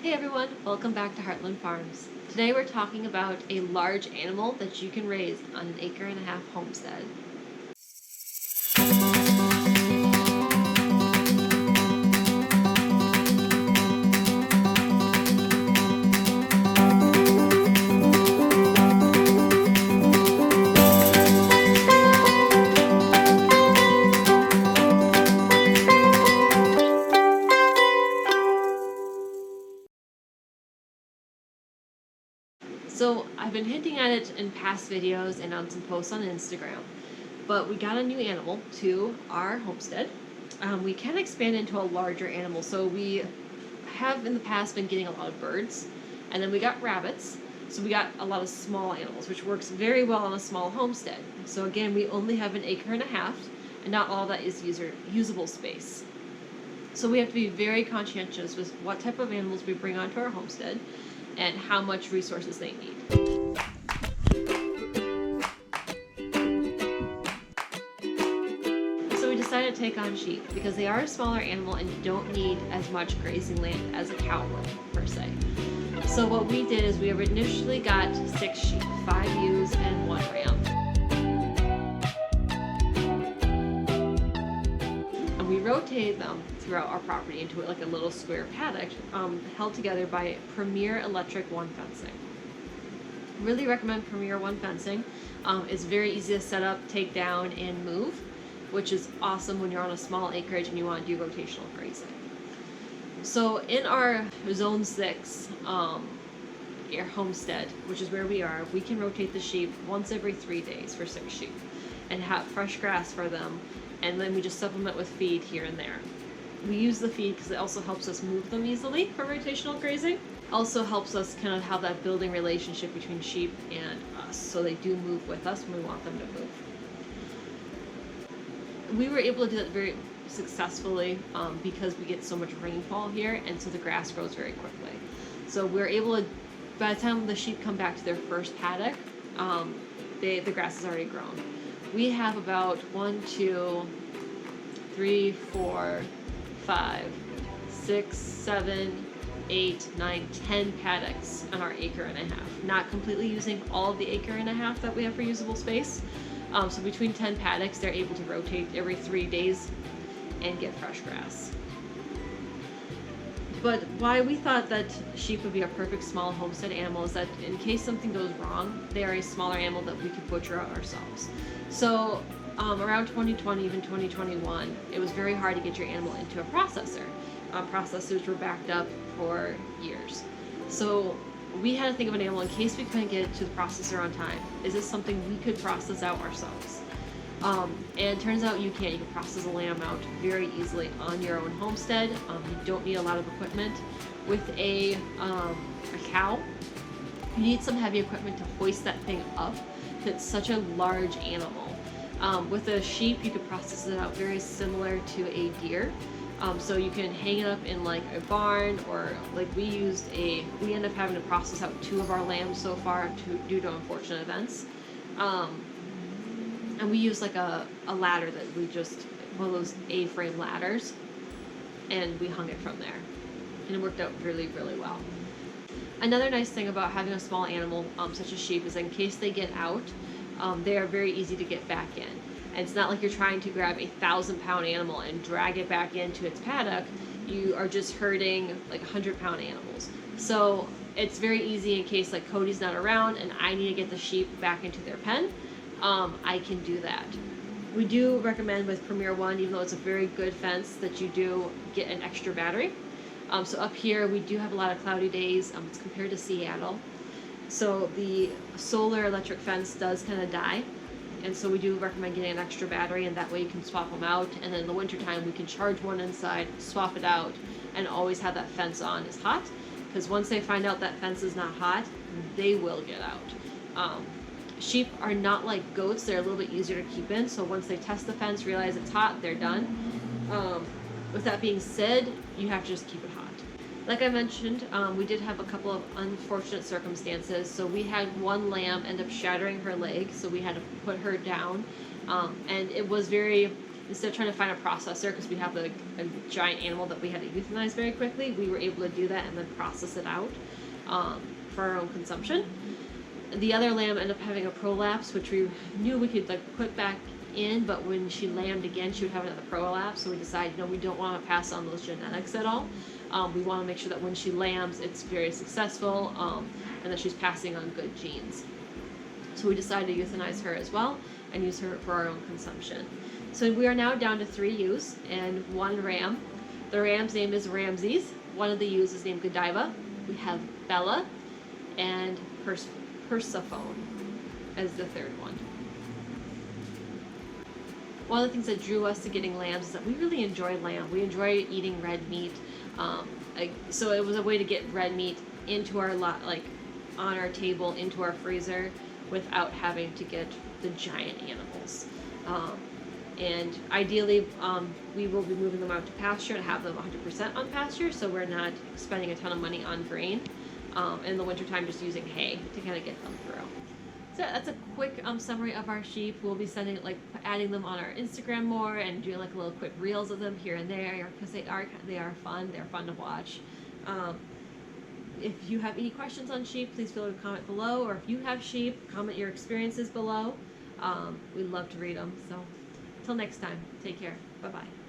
Hey everyone, welcome back to Heartland Farms. Today we're talking about a large animal that you can raise on an 1.5 acre homestead. So I've been hinting at it in past videos and on some posts on Instagram, but we got a new animal to our homestead. We can expand into a larger animal, so we have in the past been getting a lot of birds, and then we got rabbits, so we got a lot of small animals, which works very well on a small homestead. So again, we only have an 1.5 acres, and not all that is usable space. So we have to be very conscientious with what type of animals we bring onto our homestead and how much resources they need. So we decided to take on sheep because they are a smaller animal and you don't need as much grazing land as a cow would, per se. So what we did is we initially got 6 sheep, 5 ewes and 1 ram. And we rotated them throughout our property into like a little square paddock held together by Premier Electric One Fencing. Really recommend Premier One Fencing. It's very easy to set up, take down, and move, which is awesome when you're on a small acreage and you want to do rotational grazing. So in our Zone 6 our homestead, which is where we are, we can rotate the sheep once every 3 days for 6 sheep and have fresh grass for them, and then we just supplement with feed here and there. We use the feed because it also helps us move them easily for rotational grazing. Also helps us kind of have that building relationship between sheep and us, so they do move with us when we want them to move. We were able to do that very successfully because we get so much rainfall here, and so the grass grows very quickly. So we're able to, by the time the sheep come back to their first paddock, the grass is already grown. We have about 1, 2, 3, 4, 5, 6, 7, 8, 9, 10 paddocks on our 1.5 acres. Not completely using all of the 1.5 acres that we have for usable space. So between 10 paddocks, they're able to rotate every 3 days and get fresh grass. But why we thought that sheep would be a perfect small homestead animal is that in case something goes wrong, they are a smaller animal that we could butcher out ourselves. So around 2020, even 2021, it was very hard to get your animal into a processor. Processors were backed up for years. So we had to think of an animal in case we couldn't get it to the processor on time. Is this something we could process out ourselves? And it turns out you can. You can process a lamb out very easily on your own homestead. You don't need a lot of equipment. With a cow, you need some heavy equipment to hoist that thing up. It's such a large animal. With a sheep, you could process it out very similar to a deer. So you can hang it up in like a barn, or like we ended up having to process out 2 of our lambs so far due to unfortunate events. And we used like a ladder that one of those A-frame ladders, and we hung it from there. And it worked out really, really well. Another nice thing about having a small animal such as sheep is in case they get out, they are very easy to get back in. And it's not like you're trying to grab a 1,000-pound animal and drag it back into its paddock. You are just herding like 100-pound animals. So it's very easy in case like Cody's not around and I need to get the sheep back into their pen. I can do that. We do recommend with Premier One, even though it's a very good fence, that you do get an extra battery. So up here we do have a lot of cloudy days. It's compared to Seattle. So the solar electric fence does kind of die. And so we do recommend getting an extra battery, and that way you can swap them out. And then in the wintertime, we can charge one inside, swap it out, and always have that fence on as hot. Because once they find out that fence is not hot, they will get out. Sheep are not like goats. They're a little bit easier to keep in. So once they test the fence, realize it's hot, they're done. With that being said, you have to just keep it hot. Like I mentioned, we did have a couple of unfortunate circumstances. So we had one lamb end up shattering her leg, so we had to put her down. And it was very instead of trying to find a processor, because we have a giant animal that we had to euthanize very quickly, we were able to do that and then process it out for our own consumption. The other lamb ended up having a prolapse, which we knew we could like put back in, but when she lambed again, she would have another prolapse. So we decided, no, we don't want to pass on those genetics at all. We want to make sure that when she lambs, it's very successful, and that she's passing on good genes. So we decided to euthanize her as well and use her for our own consumption. So we are now down to 3 ewes and 1 ram. The ram's name is Ramses. One of the ewes is named Godiva. We have Bella and Persephone as the 3rd one. One of the things that drew us to getting lambs is that we really enjoy lamb. We enjoy eating red meat. So it was a way to get red meat into our like on our table, into our freezer, without having to get the giant animals. And ideally, we will be moving them out to pasture and have them 100% on pasture, so we're not spending a ton of money on grain. In the wintertime, just using hay to kind of get them through. So that's a quick summary of our sheep. We'll be adding them on our Instagram more and doing like little quick reels of them here and there, because they are fun. They're fun to watch. If you have any questions on sheep, please feel free to comment below, or if you have sheep, comment your experiences below. We'd love to read them. So until next time, take care. Bye-bye.